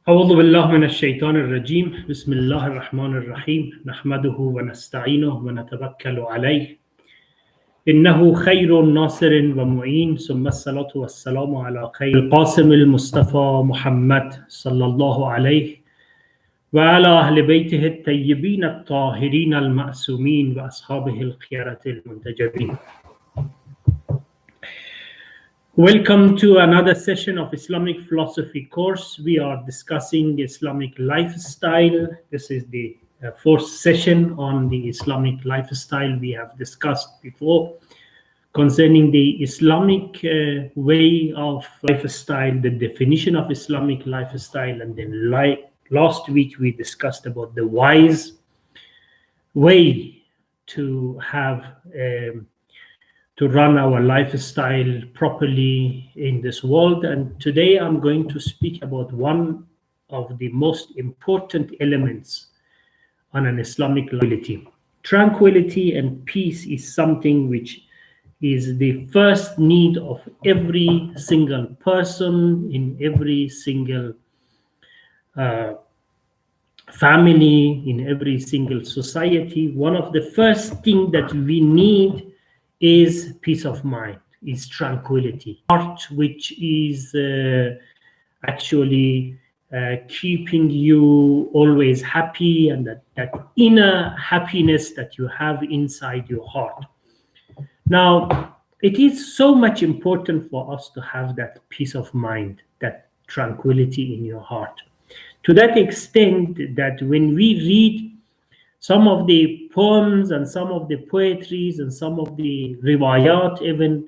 أعوذ بالله من الشيطان الرجيم بسم الله الرحمن الرحيم نحمده ونستعينه ونتوكل عليه إنه خير ناصر ومعين ثم الصلاة والسلام على خير القاسم المصطفى محمد صلى الله عليه وعلى أهل بيته الطيبين الطاهرين المعصومين وأصحابه الخيرة المنتجبين. Welcome to another session of Islamic philosophy course. We are discussing Islamic lifestyle. This is the fourth session on the Islamic lifestyle. We have discussed before concerning the Islamic way of lifestyle, the definition of Islamic lifestyle, and then last week we discussed about the wise way to have to run our lifestyle properly in this world. And today I'm going to speak about one of the most important elements on an Islamic tranquility. Tranquility and peace is something which is the first need of every single person in every single family, in every single society. One of the first things that we need is peace of mind, is tranquility. Heart, which is actually keeping you always happy, and that inner happiness that you have inside your heart. Now, it is so much important for us to have that peace of mind, that tranquility in your heart. To that extent that when we read some of the poems and some of the poetries and some of the riwayat, even,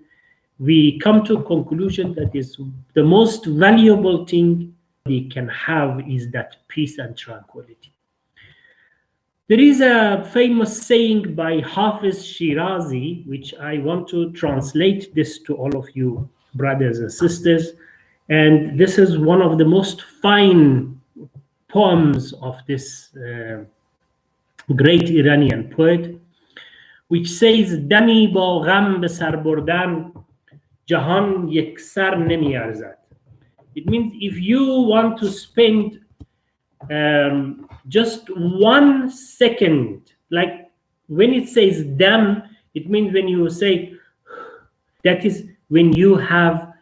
we come to a conclusion that is the most valuable thing we can have is that peace and tranquility. There is a famous saying by Hafiz Shirazi, which I want to translate this to all of you brothers and sisters. And this is one of the most fine poems of this great Iranian poet, which says دمی با غم به سر بردن جهان یک سر نمی ارزد. It means if you want to spend just 1 second, like when it says dam, it means when you say, that is when you have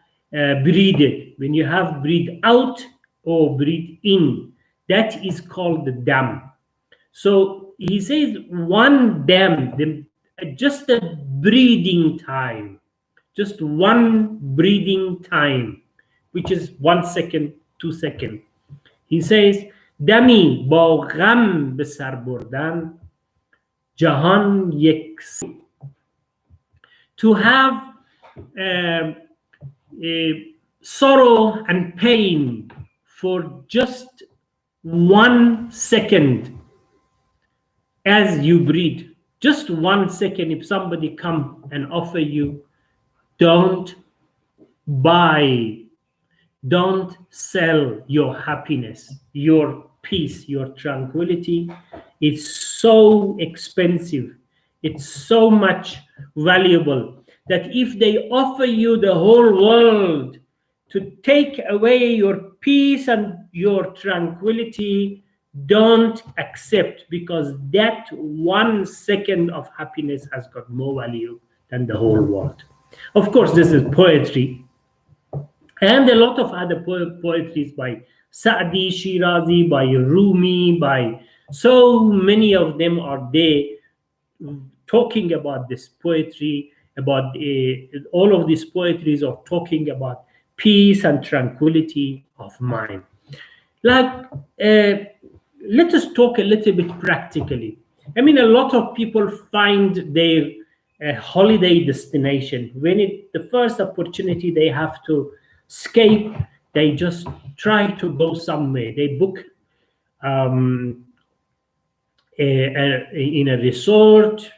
breathed, when you have breathed out or breathed in, that is called the dam. So he says one dam, just a breathing time, just one breathing time, which is 1 second, 2 seconds. He says, دمی با غم به سر بردن جهان یک. To have sorrow and pain for just 1 second as you breathe, just 1 second. If somebody come and offer you, don't buy, don't sell your happiness, your peace, your tranquility. It's so expensive, it's so much valuable that if they offer you the whole world to take away your peace and your tranquility, don't accept, because that 1 second of happiness has got more value than the whole world. Of course, this is poetry, and a lot of other poetries by Sa'di, Shirazi, by Rumi, by so many of them are there talking about this poetry, about all of these poetries are talking about peace and tranquility of mind. Like, let us talk a little bit practically. I mean, a lot of people find their holiday destination when the first opportunity they have to escape, they just try to go somewhere. They book in a resort,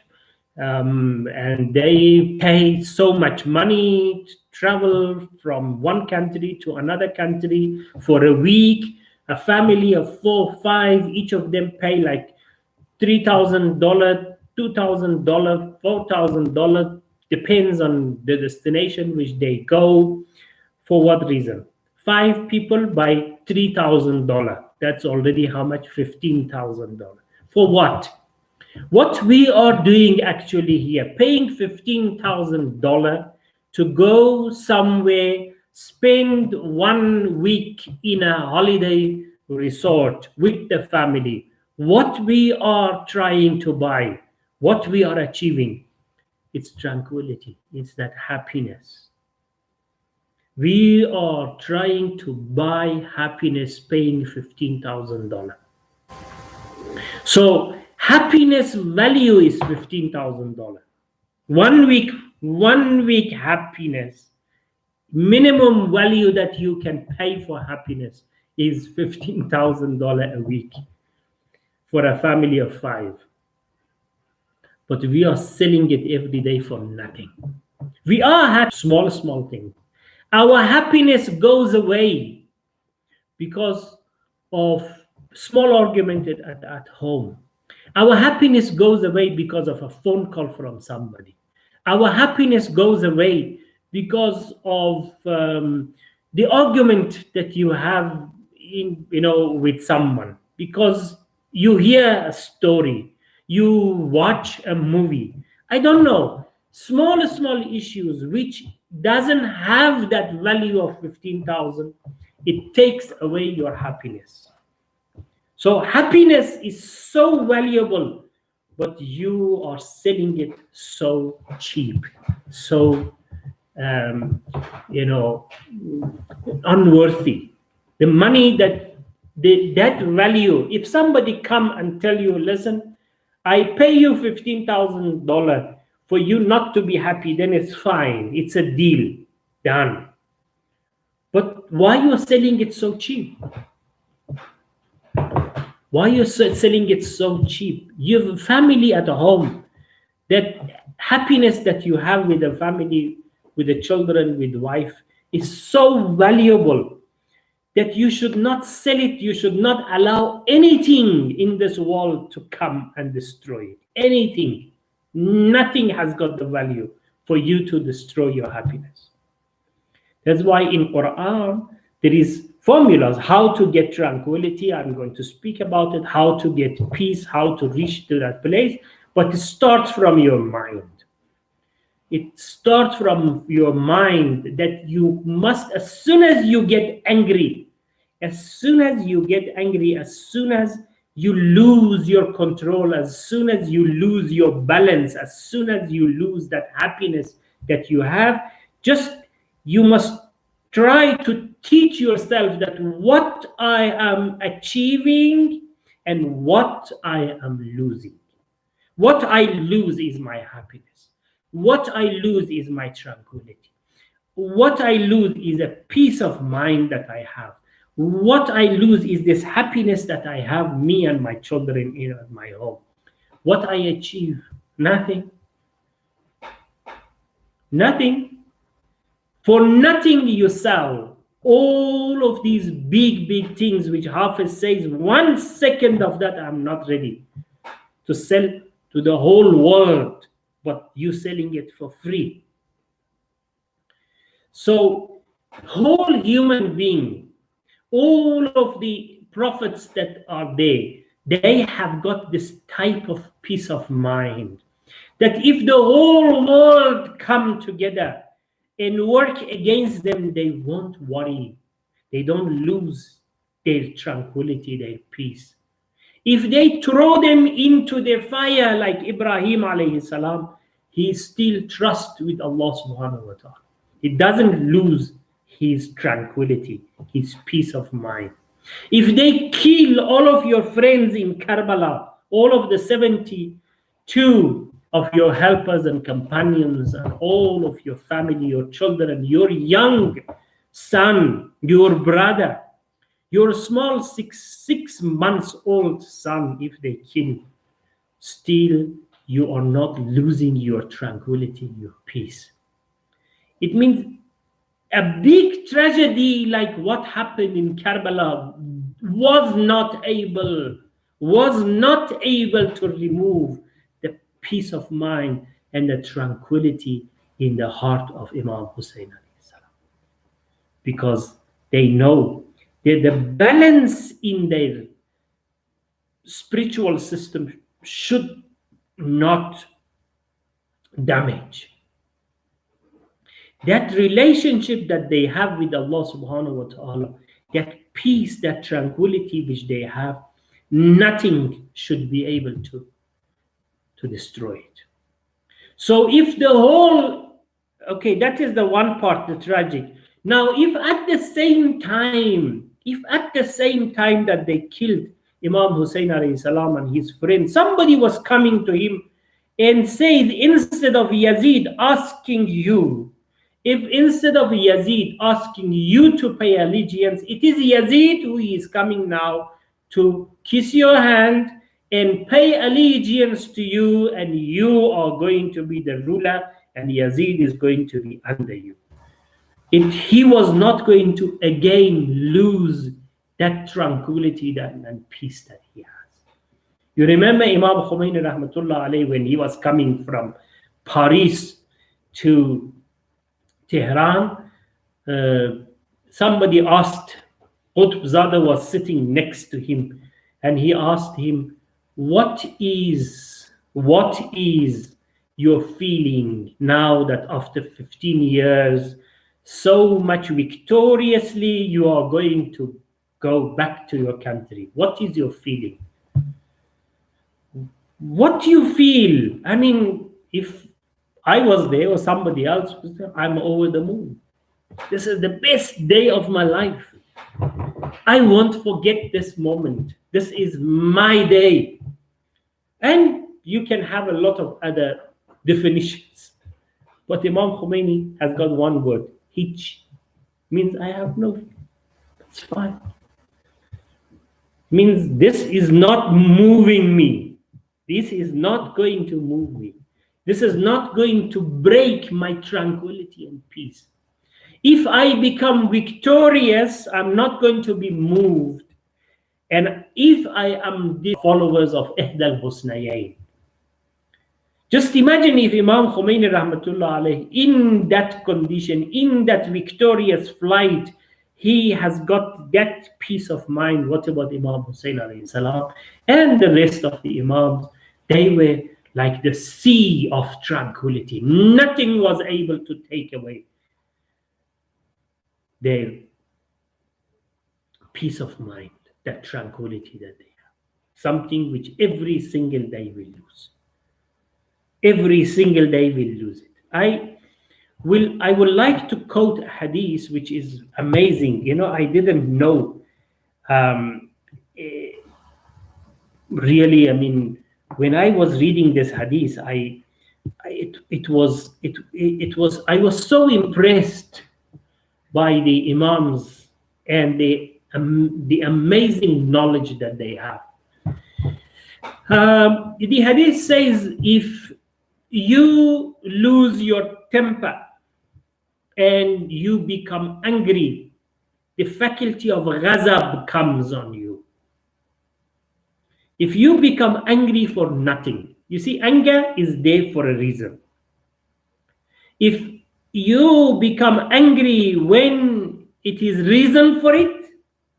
and they pay so much money to travel from one country to another country for a week. A family of 4 or 5, each of them pay like $3,000, $2,000, $4,000, depends on the destination which they go. For what reason? 5 people by $3,000. That's already how much? $15,000. For what? What we are doing actually here, paying $15,000 to go somewhere, spend 1 week in a holiday resort with the family. What we are trying to buy, what we are achieving, it's tranquility, it's that happiness. We are trying to buy happiness paying $15,000. So happiness value is $15,000. 1 week happiness, minimum value that you can pay for happiness is $15,000 a week for a family of 5. But we are selling it every day for nothing. We are happy, small things. Our happiness goes away because of small argument at home. Our happiness goes away because of a phone call from somebody. Our happiness goes away because of the argument that you have with someone, because you hear a story, you watch a movie. I don't know, small issues which doesn't have that value of 15,000. It takes away your happiness. So happiness is so valuable, but you are selling it so cheap, so unworthy. The money that value. If somebody come and tell you, listen, I pay you $15,000 for you not to be happy, then it's fine. It's a deal done. But why you are selling it so cheap? Why you're selling it so cheap? You have a family at home. That happiness that you have with the family, with the children, with wife, is so valuable that you should not sell it. You should not allow anything in this world to come and destroy it. Anything. Nothing has got the value for you to destroy your happiness. That's why in Quran there is formulas how to get tranquility. I'm going to speak about it, how to get peace, how to reach to that place. But it starts from your mind. It starts from your mind that you must, as soon as you get angry, as soon as you lose your control, as soon as you lose your balance, as soon as you lose that happiness that you have, you must try to teach yourself that what I am achieving and what I am losing. What I lose is my happiness. What I lose is my tranquility. What I lose is a peace of mind that I have. What I lose is this happiness that I have, me and my children in my home. What I achieve? Nothing. Nothing. For nothing you sell all of these big things which Hafiz says, 1 second of that I'm not ready to sell to the whole world, but you selling it for free. So whole human being, all of the prophets that are there, they have got this type of peace of mind that if the whole world come together and work against them, they won't worry. They don't lose their tranquility, their peace. If they throw them into the fire like Ibrahim alayhi salam, he still trusts with Allah subhanahu wa ta'ala. He doesn't lose his tranquility, his peace of mind. If they kill all of your friends in Karbala, all of the 72 of your helpers and companions and all of your family, your children, your young son, your brother, your small six months old son, if they kill, still you are not losing your tranquility, your peace. It means a big tragedy like what happened in Karbala was not able to remove the peace of mind and the tranquility in the heart of Imam Hussein alayhi salam. Because They know that the balance in their spiritual system should not damage. That relationship that they have with Allah subhanahu wa ta'ala, that peace, that tranquility which they have, nothing should be able to destroy it. So if the whole, okay, that is the one part, the tragic. Now, if at the same time that they killed Imam Hussein alayhi salam and his friend, somebody was coming to him and said, instead of Yazid asking you, if instead of Yazid asking you to pay allegiance, it is Yazid who is coming now to kiss your hand and pay allegiance to you, and you are going to be the ruler, and Yazid is going to be under you. He was not going to again lose that tranquility and peace that he has. You remember Imam Khomeini rahmatullah alayhi, when he was coming from Paris to Tehran, somebody asked, Qutb Zada was sitting next to him, and he asked him, what is your feeling now that after 15 years, so much victoriously, you are going to go back to your country? What is your feeling? What do you feel? I mean, if I was there or somebody else was there, I'm over the moon. This is the best day of my life. I won't forget this moment. This is my day. And you can have a lot of other definitions. But Imam Khomeini has got one word, hitch. Means I have no, it's fine. Means this is not moving me. This is not going to move me. This is not going to break my tranquility and peace. If I become victorious, I'm not going to be moved. And if I am the followers of Ihdal Husnayayn, just imagine if Imam Khomeini rahmatullah alayhi, in that condition, in that victorious flight, he has got that peace of mind. What about Imam Hussein alayhi salam and the rest of the Imams? They were like the sea of tranquility. Nothing was able to take away their peace of mind, that tranquility that they have. Something which every single day we lose. Every single day we lose it. I would like to quote a hadith which is amazing. You know, I didn't know. Really, I mean, when I was reading this hadith, I was so impressed by the Imams and the amazing knowledge that they have. The hadith says, if you lose your temper and you become angry, the faculty of ghazab comes on you. If you become angry for nothing, you see, anger is there for a reason. If you become angry when it is reason for it,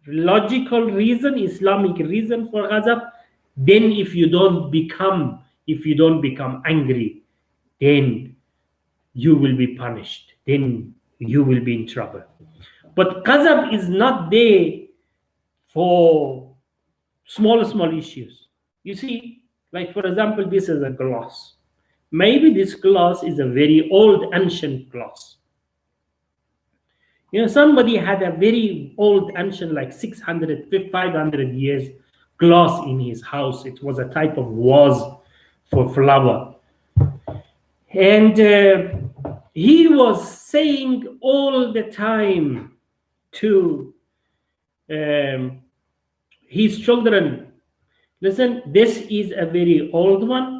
logical reason, Islamic reason for ghazab, then if you don't become angry, then you will be punished. Then you will be in trouble. But ghazab is not there for small issues. You see, like for example, this is a glass. Maybe this glass is a very old, ancient glass. You know, somebody had a very old, ancient, like 600, 500 years glass in his house. It was a type of vase for flower. And he was saying all the time to his children, listen, this is a very old one.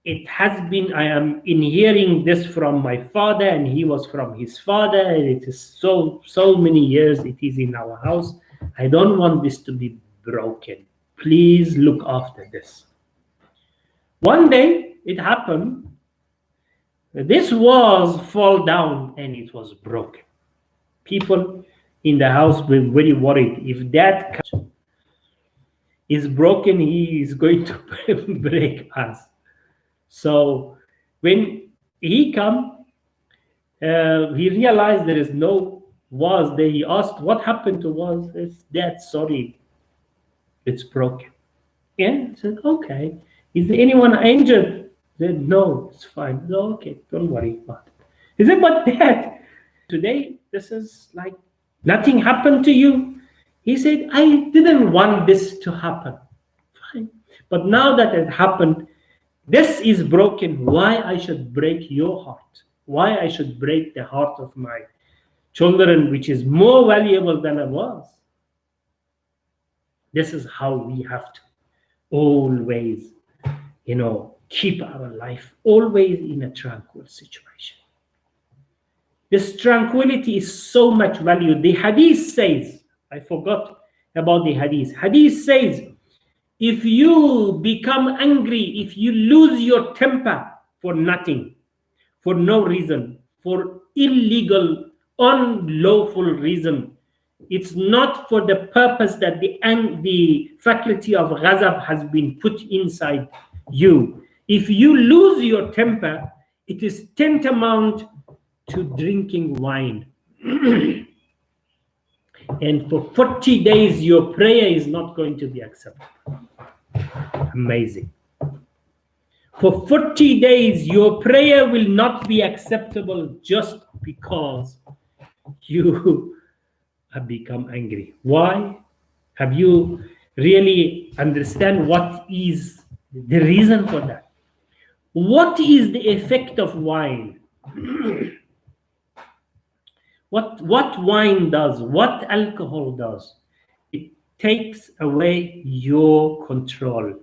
It has been, I am inheriting this from my father, and he was from his father, and it is so many years it is in our house. I don't want this to be broken. Please look after this. One day it happened, this was fall down and it was broken. People, in the house, we're very worried. If that is broken, he is going to break us. So when he come, he realized there is no vase there. He asked, "What happened to vase?" It's dead. Sorry, it's broken. Yeah, I said, "Okay. Is there anyone injured?" He said, "No, it's fine." "No, okay, don't worry about it." He said, "But Dad, today this is like nothing happened to you." He said, "I didn't want this to happen." Fine. But now that it happened, this is broken. Why I should break your heart? Why I should break the heart of my children, which is more valuable than I was? This is how we have to always, keep our life always in a tranquil situation. This tranquility is so much value. The hadith says, I forgot about the hadith. Hadith says, if you become angry, if you lose your temper for nothing, for no reason, for illegal, unlawful reason, it's not for the purpose that the faculty of ghazab has been put inside you. If you lose your temper, it is tantamount to drinking wine. And for 40 days, your prayer is not going to be accepted. Amazing. For 40 days, your prayer will not be acceptable just because you have become angry. Why? Have you really understand what is the reason for that? What is the effect of wine? What wine does, what alcohol does, it takes away your control.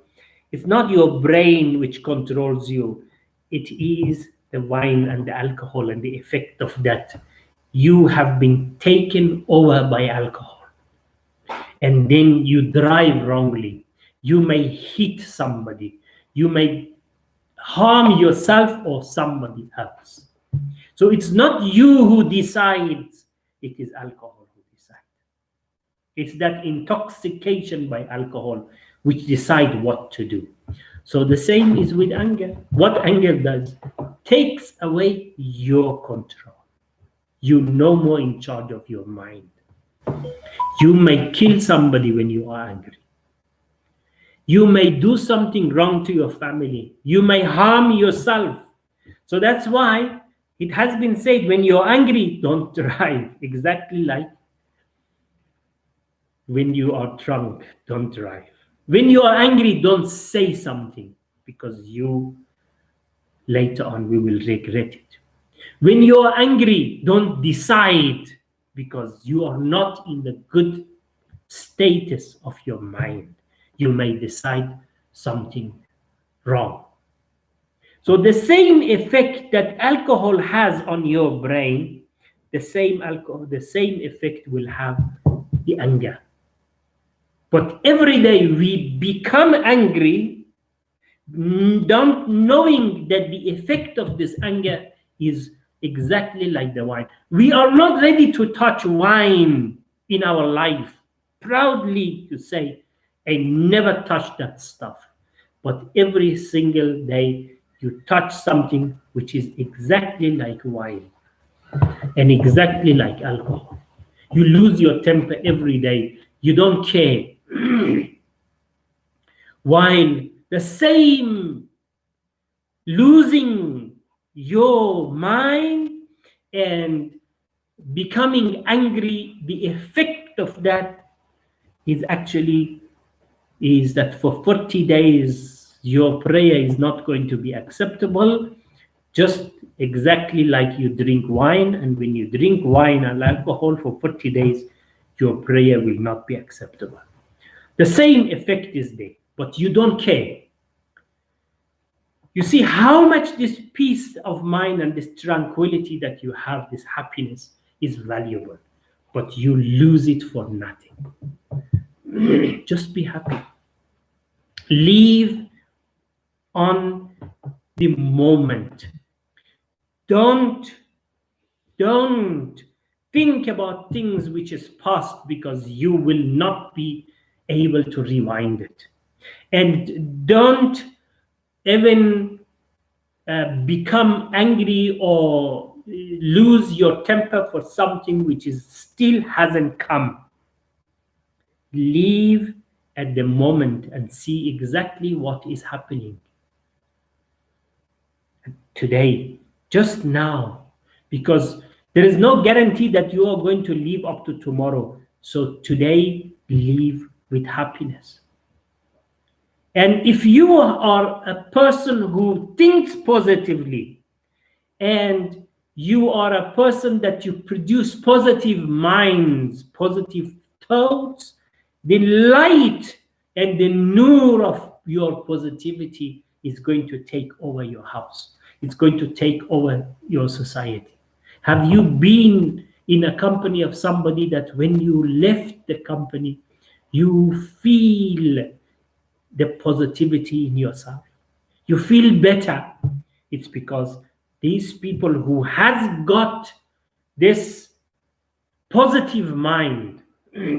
It's not your brain which controls you. It is the wine and the alcohol and the effect of that. You have been taken over by alcohol. And then you drive wrongly. You may hit somebody. You may harm yourself or somebody else. So it's not you who decides, it is alcohol who decides. It's that intoxication by alcohol which decide what to do. So the same is with anger. What anger does, takes away your control. You're no more in charge of your mind. You may kill somebody when you are angry. You may do something wrong to your family. You may harm yourself. So that's why it has been said, when you're angry, don't drive. Exactly like when you are drunk, don't drive. When you are angry, don't say something, because you later on we will regret it. When you are angry, don't decide, because you are not in the good status of your mind. You may decide something wrong. So the same effect that alcohol has on your brain, the same effect will have the anger. But every day we become angry, not knowing that the effect of this anger is exactly like the wine. We are not ready to touch wine in our life. Proudly to say, I never touched that stuff. But every single day you touch something which is exactly like wine and exactly like alcohol. You lose your temper every day. You don't care. While the same losing your mind and becoming angry, the effect of that is that for 40 days your prayer is not going to be acceptable, just exactly like you drink wine. And when you drink wine and alcohol for 40 days, your prayer will not be acceptable. The same effect is there, but you don't care. You see how much this peace of mind and this tranquility that you have, this happiness, is valuable, but you lose it for nothing. Just be happy. Live on the moment. Don't Think about things which is past, because you will not be able to rewind it. And don't even become angry or lose your temper for something which is still hasn't come. Live at the moment and see exactly what is happening today, just now, because there is no guarantee that you are going to live up to tomorrow. So today, live with happiness. And if you are a person who thinks positively, and you are a person that you produce positive minds, positive thoughts, the light and the nur of your positivity is going to take over your house. It's going to take over your society. Have you been in a company of somebody that when you left the company, you feel the positivity in yourself? You feel better. It's because these people who has got this positive mind,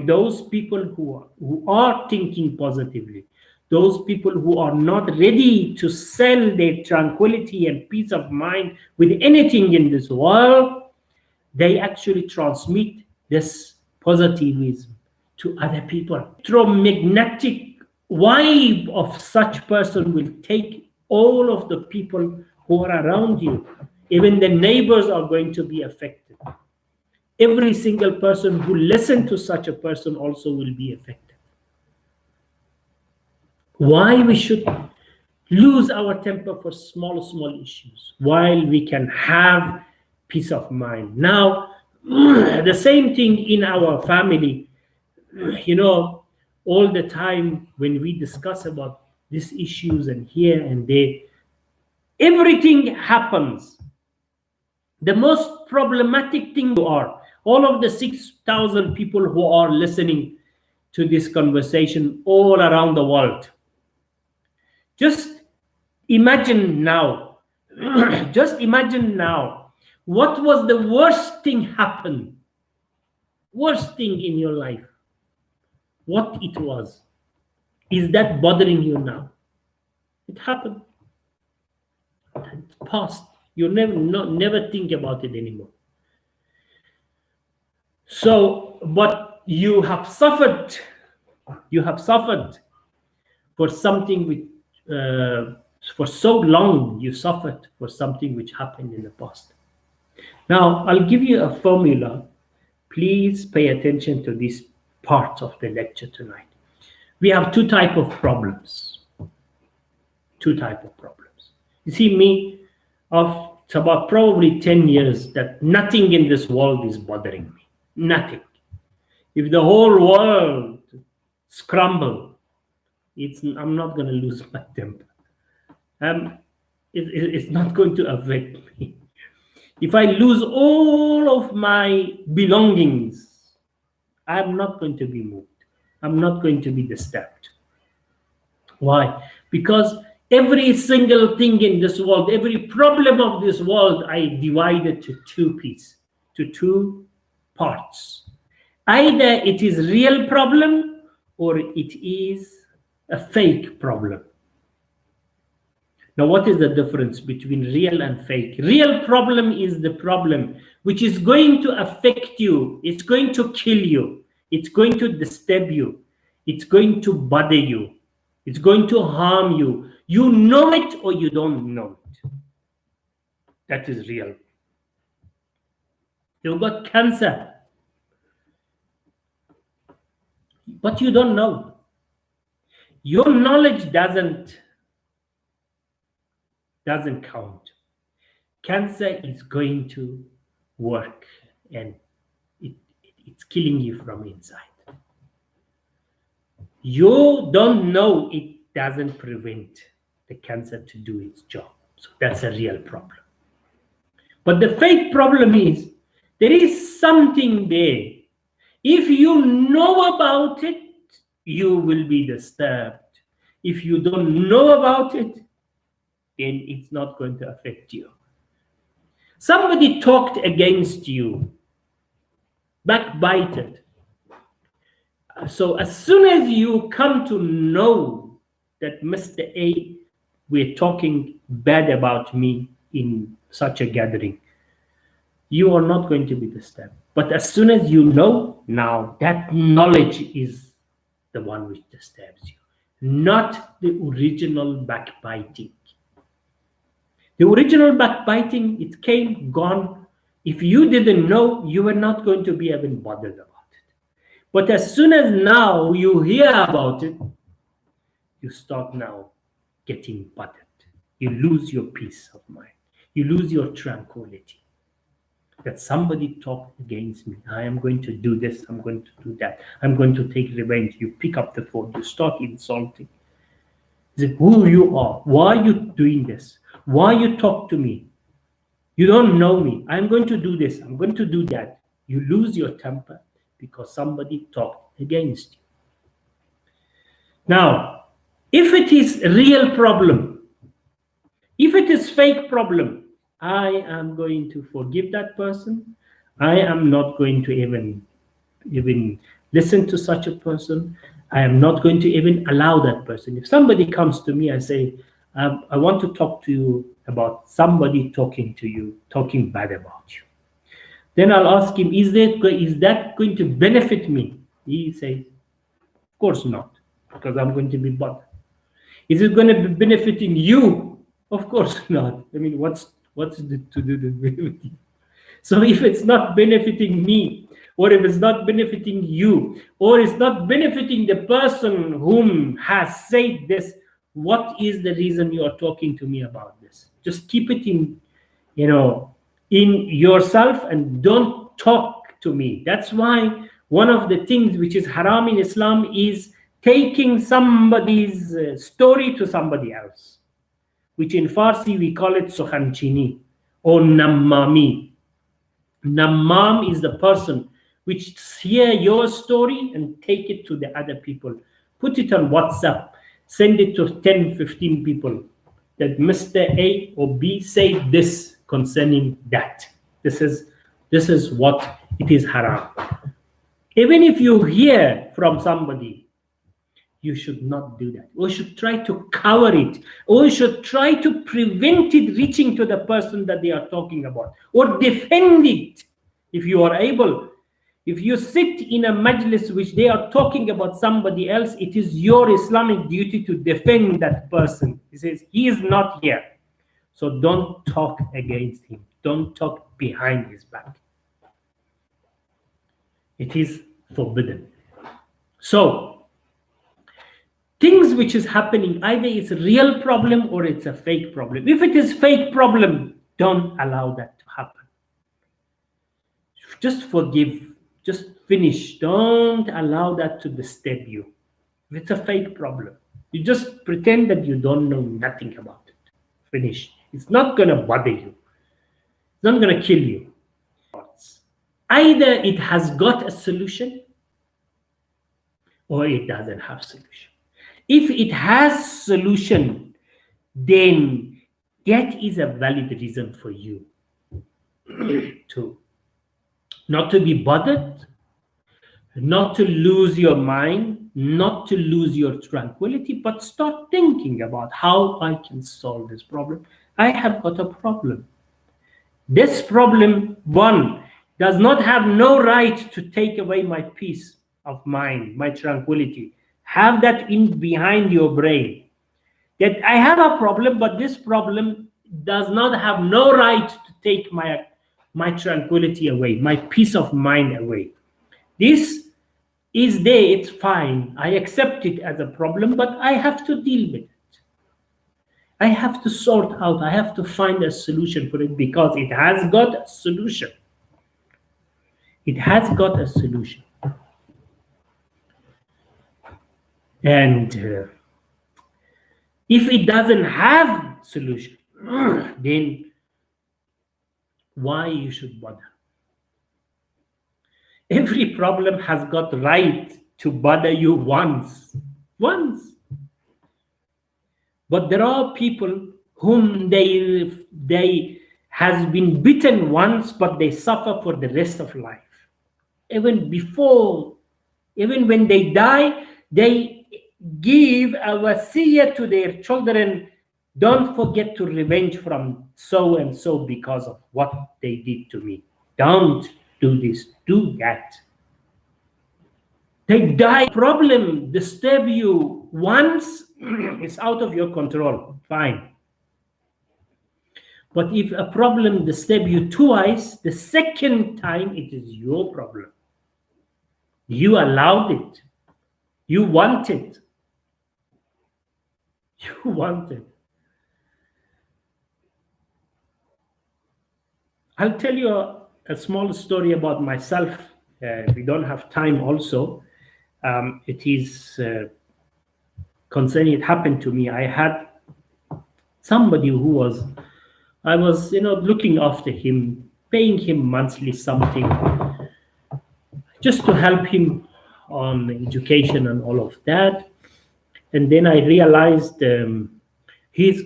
those people who are thinking positively, those people who are not ready to sell their tranquility and peace of mind with anything in this world, they actually transmit this positivism to other people. Electromagnetic vibe of such person will take all of the people who are around you. Even the neighbors are going to be affected. Every single person who listens to such a person also will be affected. Why we should lose our temper for small issues while we can have peace of mind? Now, the same thing in our family. All the time when we discuss about these issues and here and there, everything happens. The most problematic thing are all of the 6,000 people who are listening to this conversation all around the world. Just imagine now, just imagine now, what was the worst thing happen? Worst thing in your life? What it was? Is that bothering you now? It happened. It's past. You never think about it anymore. So, but you have suffered. You have suffered for something which, for so long, you suffered for something which happened in the past. Now, I'll give you a formula. Please pay attention to this part of the lecture tonight. We have two types of problems. Two types of problems. You see, me, it's about probably 10 years that nothing in this world is bothering me. Nothing. If the whole world scramble, I'm not going to lose my temper. It's not going to affect me. If I lose all of my belongings, I'm not going to be moved. I'm not going to be disturbed. Why? Because every single thing in this world, every problem of this world, I divided to two pieces, to two parts. Either it is real problem or it is a fake problem. Now, what is the difference between real and fake? Real problem is the problem which is going to affect you. It's going to kill you. It's going to disturb you. It's going to bother you. It's going to harm you. You know it or you don't know it. That is real. You've got cancer, but you don't know. Your knowledge doesn't count. Cancer is going to work and it's killing you from inside. You don't know, it doesn't prevent the cancer to do its job. So that's a real problem. But the fake problem is there is something there. If you know about it, you will be disturbed. If you don't know about it, then it's not going to affect you. Somebody talked against you. backbited. So as soon as you come to know that Mr. A, we're talking bad about me in such a gathering, you are not going to be disturbed. But as soon as you know, now that knowledge is the one which disturbs you, not the original backbiting. The original backbiting, it came, gone. If you didn't know, you were not going to be even bothered about it. But as soon as now you hear about it, you start now getting bothered. You lose your peace of mind. You lose your tranquility. That somebody talked against me. I am going to do this. I'm going to do that. I'm going to take revenge. You pick up the phone. You start insulting. Who you are? Why are you doing this? Why you talk to me? You don't know me. I'm going to do this. I'm going to do that. You lose your temper because somebody talked against you. Now, if it is a real problem, if it is fake problem, I am going to forgive that person. I am not going to even listen to such a person. I am not going to even allow that person. If somebody comes to me and say, I want to talk to you about somebody talking to you, talking bad about you, then I'll ask him, is that going to benefit me? He says, of course not, because I'm going to be bothered. Is it going to be benefiting you? Of course not. I mean, what's it to do with you? So if it's not benefiting me, or if it's not benefiting you, or it's not benefiting the person whom has said this, what is the reason you are talking to me about this? Just keep it in yourself and don't talk to me. That's why one of the things which is haram in Islam is taking somebody's story to somebody else, which in Farsi we call it sokhanchini or nammami. Nammam is the person which hear your story and take it to the other people. Put it on WhatsApp. Send it to 10, 15 people that Mr. A or B said this concerning that. This is what it is haram. Even if you hear from somebody, you should not do that. Or should try to cover it. Or should try to prevent it reaching to the person that they are talking about. Or defend it if you are able. If you sit in a majlis which they are talking about somebody else, it is your Islamic duty to defend that person. He says, he is not here. So don't talk against him. Don't talk behind his back. It is forbidden. So, things which is happening, either it's a real problem or it's a fake problem. If it is fake problem, don't allow that to happen. Just forgive. Just finish. Don't allow that to disturb you. If it's a fake problem, you just pretend that you don't know nothing about it. Finish. It's not going to bother you. It's not going to kill you. Either it has got a solution or it doesn't have solution. If it has solution, then that is a valid reason for you to not to be bothered, not to lose your mind, not to lose your tranquility, but start thinking about how I can solve this problem. I have got a problem. This problem, one, does not have no right to take away my peace of mind, my tranquility. Have that in behind your brain. That I have a problem, but this problem does not have no right to take my tranquility away, my peace of mind away. This is there, it's fine. I accept it as a problem, but I have to deal with it. I have to sort out, I have to find a solution for it because it has got a solution. It has got a solution. And if it doesn't have solution, then why you should bother? Every problem has got right to bother you once. But there are people whom they has been bitten once, but they suffer for the rest of life. even before, even when they die, they give a wasiyah to their children. Don't forget to revenge from so and so because of what they did to me. Don't do this, do that. They die, problem disturb you once, it's out of your control, fine. But if a problem disturb you twice, the second time it is your problem. You allowed it. You want it. You want it. I'll tell you a small story about myself. We don't have time also. It is concerning, it happened to me. I had somebody I was, looking after him, paying him monthly something just to help him on education and all of that. And then I realized he's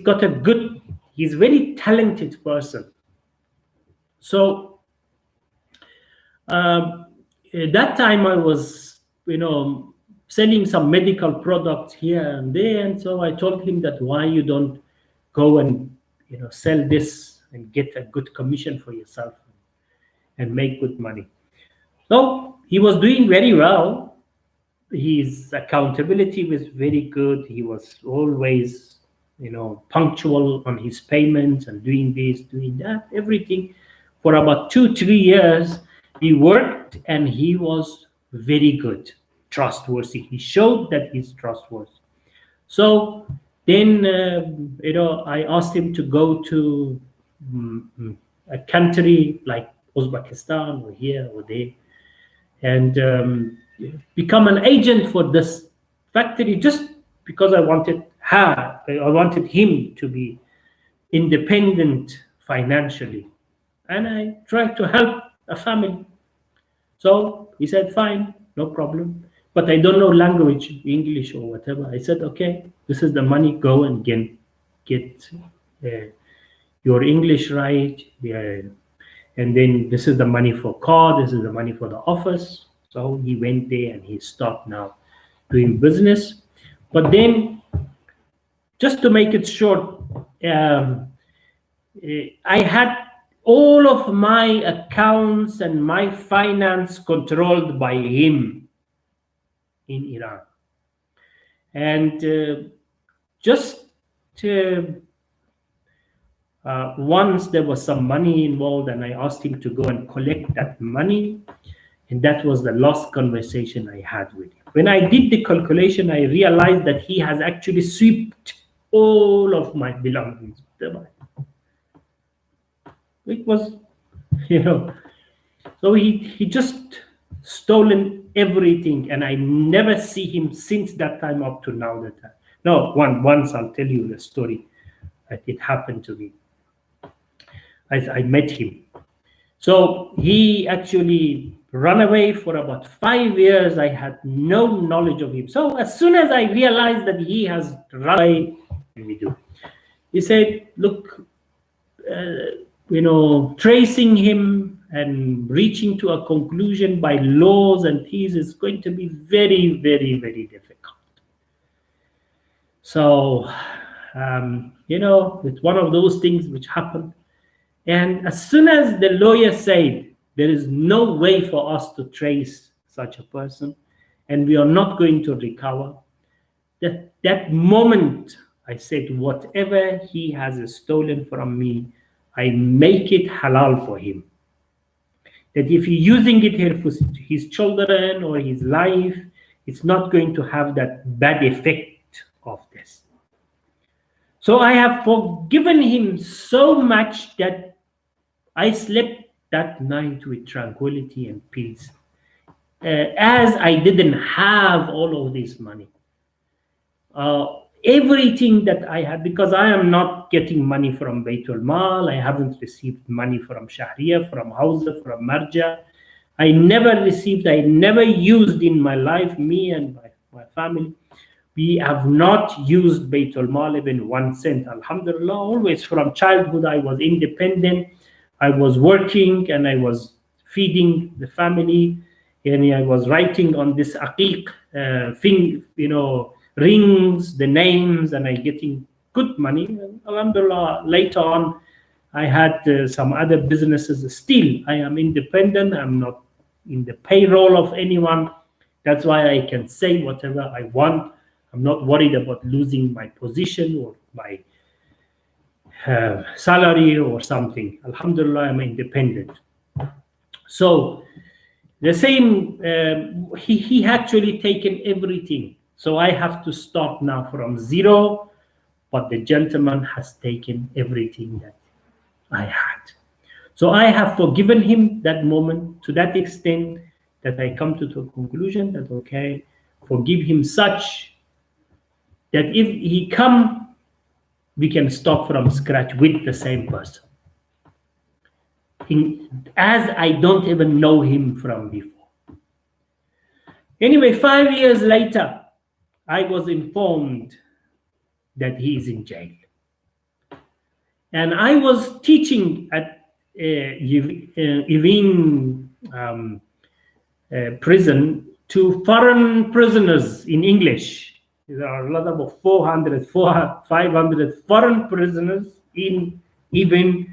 very talented person. So at that time I was, selling some medical products here and there. And so I told him that why you don't go and, sell this and get a good commission for yourself and make good money. So he was doing very well. His accountability was very good. He was always, punctual on his payments and doing this, doing that, everything. For about 2-3 years, he worked and he was very good, trustworthy. He showed that he's trustworthy. So then, I asked him to go to a country like Uzbekistan or here or there, and become an agent for this factory, just because I wanted him to be independent financially, and I tried to help a family. So he said, "Fine, no problem, but I don't know language, English or whatever." I said, "Okay, this is the money. Go and get your English right, and then this is the money for car. This is the money for the office." So he went there and he stopped now doing business. But then, just to make it short, I had all of my accounts and my finance controlled by him in Iran. And just once there was some money involved, and I asked him to go and collect that money. And that was the last conversation I had with him. When I did the calculation, I realized that he has actually swept all of my belongings. It was, so he just stolen everything, and I never see him since that time up to now. Once I'll tell you the story that it happened to me. I met him. So he actually ran away for about 5 years. I had no knowledge of him. So as soon as I realized that he has run away, he said, "Look, tracing him and reaching to a conclusion by laws and things is going to be very, very, very difficult." So, it's one of those things which happen. And as soon as the lawyer said, there is no way for us to trace such a person, and we are not going to recover, that moment I said, whatever he has stolen from me, I make it halal for him. That if he's using it here for his children or his life, it's not going to have that bad effect of this. So I have forgiven him so much that I slept that night with tranquility and peace, as I didn't have all of this money. Everything that I had, because I am not getting money from Baitul Mal, I haven't received money from Shahriya, from Hausa, from Marja. I never used in my life, me and my family. We have not used Baitul Mal even 1 cent. Alhamdulillah, always from childhood I was independent. I was working and I was feeding the family, And I was writing on this aqiq thing, rings, the names, and I getting good money. And alhamdulillah, later on, I had some other businesses. Still, I am independent. I'm not in the payroll of anyone. That's why I can say whatever I want. I'm not worried about losing my position or my salary or something. Alhamdulillah, I'm independent. So the same, he actually taken everything. So I have to start now from zero, but the gentleman has taken everything that I had. So I have forgiven him that moment to that extent that I come to the conclusion that, okay, forgive him such that if he come, we can start from scratch with the same person. As I don't even know him from before. Anyway, 5 years later, I was informed that he is in jail. And I was teaching at Evin prison to foreign prisoners in English. There are a lot of 500 foreign prisoners in Evin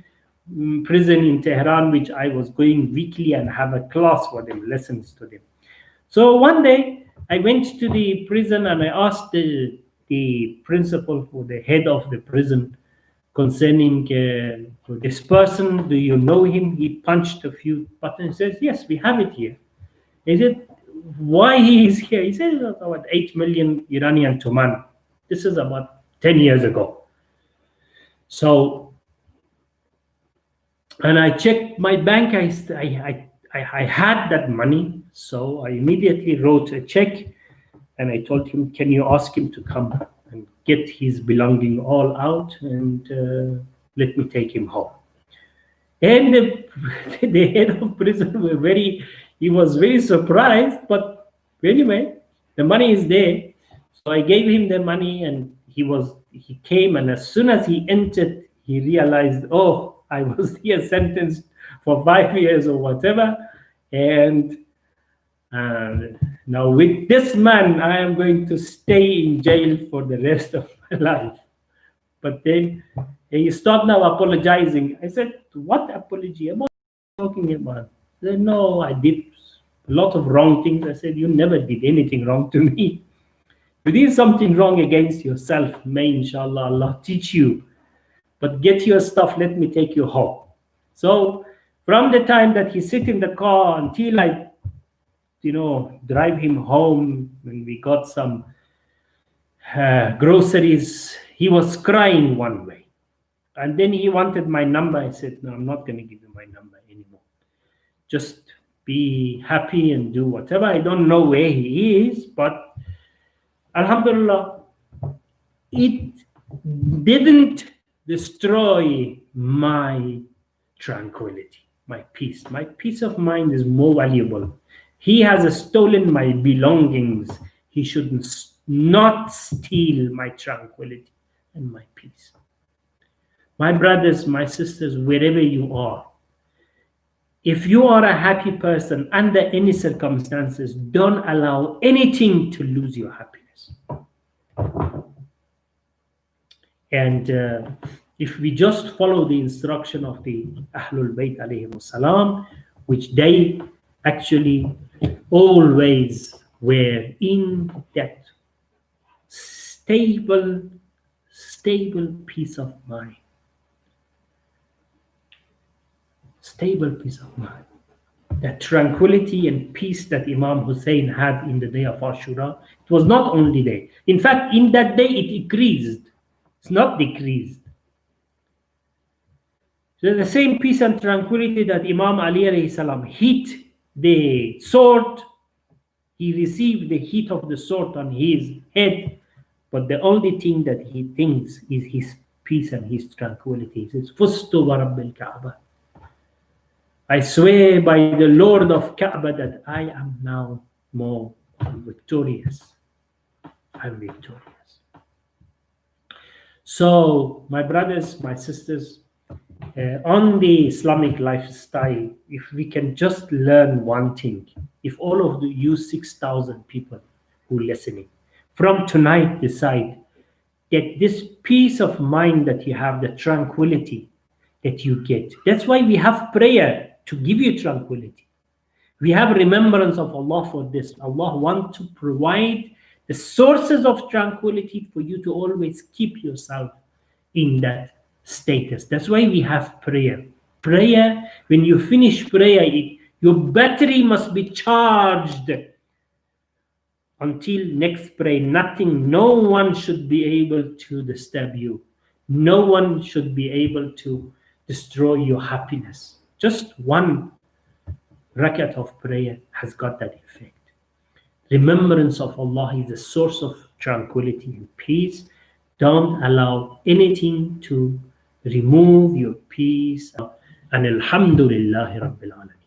prison in Tehran, which I was going weekly and have a class for them, lessons to them. So one day I went to the prison and I asked the principal or the head of the prison concerning this person. Do you know him? He punched a few buttons. He says, yes, we have it here. He said, why he is here? He said, about 8 million Iranian Tuman. This is about 10 years ago. So, and I checked my bank. I had that money. So I immediately wrote a check and I told him, can you ask him to come and get his belonging all out and let me take him home. And the head of prison he was very surprised, but anyway, the money is there. So I gave him the money and he came, and as soon as he entered, he realized, oh, I was here sentenced for 5 years or whatever. And now with this man, I am going to stay in jail for the rest of my life. But then he stopped now apologizing. I said, what apology? What are you talking about? He said, no, I did a lot of wrong things. I said, you never did anything wrong to me. You did something wrong against yourself. May inshallah Allah teach you. But get your stuff, let me take you home. So from the time that he sit in the car until I drive him home, when we got some groceries, he was crying one way. And then he wanted my number. I said, no, I'm not going to give you my number anymore. Just be happy and do whatever. I don't know where he is, but alhamdulillah, it didn't destroy my tranquility, my peace. My peace of mind is more valuable. He has stolen my belongings. He should not steal my tranquility and my peace. My brothers, my sisters, wherever you are, if you are a happy person under any circumstances, don't allow anything to lose your happiness. And if we just follow the instruction of the Ahlul Bayt alayhim salam, which they actually always were in that stable peace of mind. Stable peace of mind. That tranquility and peace that Imam Hussein had in the day of Ashura, it was not only there. In fact, in that day it increased. It's not decreased. So the same peace and tranquility that Imam Ali alayhi salam hit the sword, he received the heat of the sword on his head, but the only thing that he thinks is his peace and his tranquility. He says, Fustu wa Rabbil Kaaba. I swear by the Lord of Kaaba that I am now more victorious. I'm victorious. So, my brothers, my sisters, On the Islamic lifestyle, if we can just learn one thing, if all of you 6,000 people who listening, from tonight decide that this peace of mind that you have, the tranquility that you get. That's why we have prayer to give you tranquility. We have remembrance of Allah for this. Allah wants to provide the sources of tranquility for you to always keep yourself in that status. That's why we have prayer. Prayer, when you finish prayer, your battery must be charged until next prayer. Nothing, no one should be able to disturb you. No one should be able to destroy your happiness. Just one rakat of prayer has got that effect. Remembrance of Allah is the source of tranquility and peace. Don't allow anything to remove your peace. And Alhamdulillah Rabbil Alameen.